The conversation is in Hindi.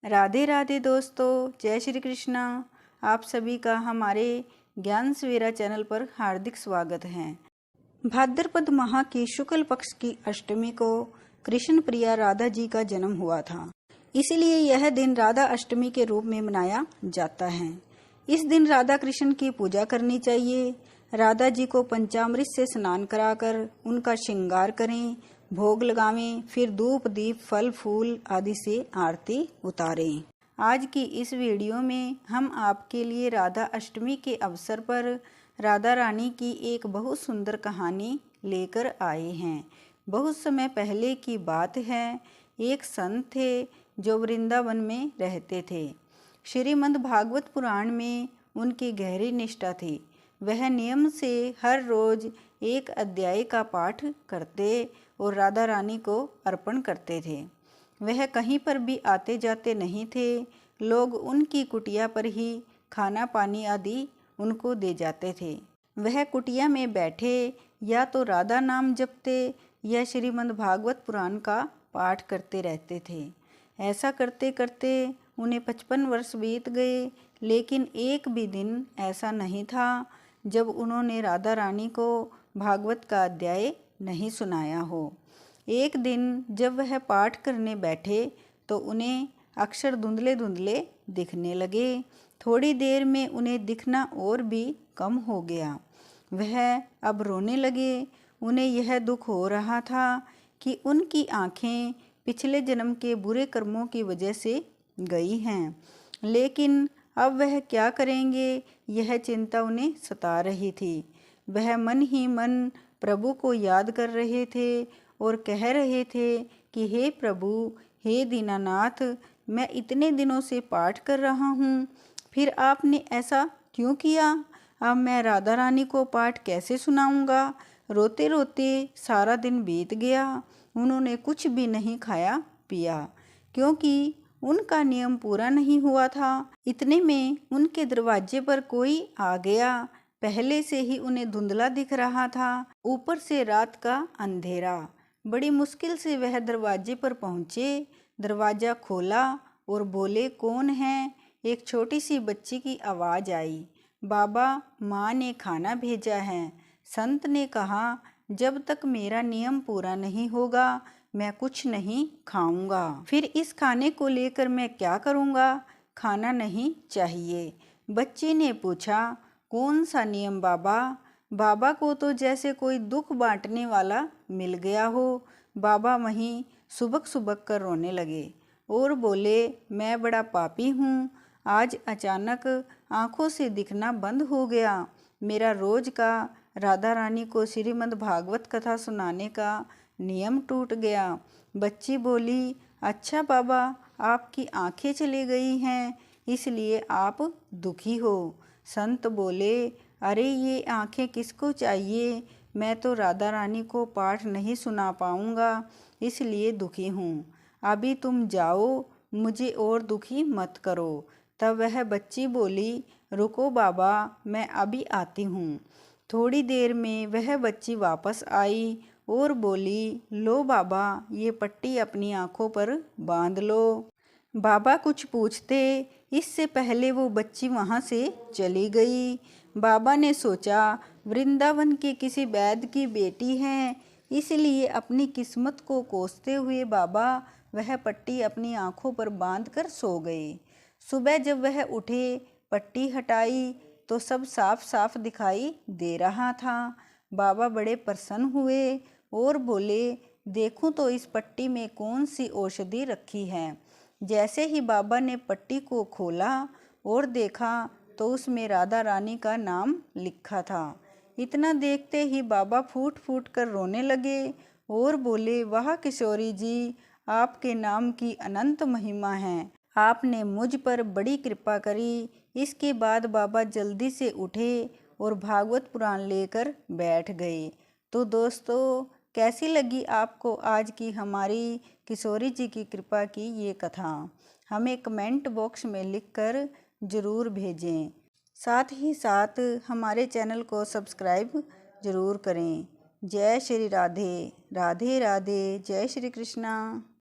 राधे राधे दोस्तों, जय श्री कृष्णा। आप सभी का हमारे ज्ञान सवेरा चैनल पर हार्दिक स्वागत है। भाद्रपद माह की शुक्ल पक्ष की अष्टमी को कृष्ण प्रिया राधा जी का जन्म हुआ था, इसलिए यह दिन राधा अष्टमी के रूप में मनाया जाता है। इस दिन राधा कृष्ण की पूजा करनी चाहिए। राधा जी को पंचामृत से स्नान कराकर उनका श्रृंगार करें, भोग लगावें, फिर धूप दीप फल फूल आदि से आरती उतारें। आज की इस वीडियो में हम आपके लिए राधा अष्टमी के अवसर पर राधा रानी की एक बहुत सुंदर कहानी लेकर आए हैं। बहुत समय पहले की बात है, एक संत थे जो वृंदावन में रहते थे। श्रीमद् भागवत पुराण में उनकी गहरी निष्ठा थी। वह नियम से हर रोज एक अध्याय का पाठ करते और राधा रानी को अर्पण करते थे। वह कहीं पर भी आते जाते नहीं थे। लोग उनकी कुटिया पर ही खाना पानी आदि उनको दे जाते थे। वह कुटिया में बैठे या तो राधा नाम जपते या श्रीमद् भागवत पुराण का पाठ करते रहते थे। ऐसा करते करते उन्हें 55 वर्ष बीत गए, लेकिन एक भी दिन ऐसा नहीं था जब उन्होंने राधा रानी को भागवत का अध्याय नहीं सुनाया हो। एक दिन जब वह पाठ करने बैठे तो उन्हें अक्षर धुंधले धुंधले दिखने लगे। थोड़ी देर में उन्हें दिखना और भी कम हो गया। वह अब रोने लगे। उन्हें यह दुख हो रहा था कि उनकी आँखें पिछले जन्म के बुरे कर्मों की वजह से गई हैं, लेकिन अब वह क्या करेंगे, यह चिंता उन्हें सता रही थी। वह मन ही मन प्रभु को याद कर रहे थे और कह रहे थे कि हे प्रभु, हे दीनानाथ, मैं इतने दिनों से पाठ कर रहा हूँ, फिर आपने ऐसा क्यों किया? अब मैं राधा रानी को पाठ कैसे सुनाऊंगा? रोते रोते सारा दिन बीत गया। उन्होंने कुछ भी नहीं खाया पिया, क्योंकि उनका नियम पूरा नहीं हुआ था। इतने में उनके दरवाजे पर कोई आ गया। पहले से ही उन्हें धुंधला दिख रहा था, ऊपर से रात का अंधेरा। बड़ी मुश्किल से वह दरवाजे पर पहुँचे। दरवाजा खोला और बोले, कौन है? एक छोटी सी बच्ची की आवाज़ आई, बाबा, माँ ने खाना भेजा है। संत ने कहा, जब तक मेरा नियम पूरा नहीं होगा मैं कुछ नहीं खाऊंगा। फिर इस खाने को लेकर मैं क्या करूंगा? खाना नहीं चाहिए। बच्ची ने पूछा, कौन सा नियम बाबा? बाबा को तो जैसे कोई दुख बांटने वाला मिल गया हो। बाबा वहीं सुबक सुबक कर रोने लगे और बोले, मैं बड़ा पापी हूँ। आज अचानक आँखों से दिखना बंद हो गया। मेरा रोज का राधा रानी को श्रीमद् भागवत कथा सुनाने का नियम टूट गया। बच्ची बोली, अच्छा बाबा, आपकी आंखें चली गई हैं, इसलिए आप दुखी हो। संत बोले, अरे ये आंखें किसको चाहिए? मैं तो राधा रानी को पाठ नहीं सुना पाऊंगा, इसलिए दुखी हूँ। अभी तुम जाओ, मुझे और दुखी मत करो। तब वह बच्ची बोली, रुको बाबा, मैं अभी आती हूँ। थोड़ी देर में वह बच्ची वापस आई और बोली, लो बाबा, ये पट्टी अपनी आंखों पर बांध लो। बाबा कुछ पूछते इससे पहले वो बच्ची वहाँ से चली गई। बाबा ने सोचा, वृंदावन के किसी वैद्य की बेटी है, इसलिए अपनी किस्मत को कोसते हुए बाबा वह पट्टी अपनी आंखों पर बांध कर सो गए। सुबह जब वह उठे, पट्टी हटाई तो सब साफ साफ दिखाई दे रहा था। बाबा बड़े प्रसन्न हुए और बोले, देखूं तो इस पट्टी में कौन सी औषधि रखी है। जैसे ही बाबा ने पट्टी को खोला और देखा तो उसमें राधा रानी का नाम लिखा था। इतना देखते ही बाबा फूट फूट कर रोने लगे और बोले, वाह किशोरी जी, आपके नाम की अनंत महिमा है, आपने मुझ पर बड़ी कृपा करी। इसके बाद बाबा जल्दी से उठे और भागवत पुराण लेकर बैठ गए। तो दोस्तों, कैसी लगी आपको आज की हमारी किशोरी जी की कृपा की ये कथा? हमें कमेंट बॉक्स में लिखकर ज़रूर भेजें। साथ ही साथ हमारे चैनल को सब्सक्राइब ज़रूर करें। जय श्री राधे, राधे राधे, जय श्री कृष्णा।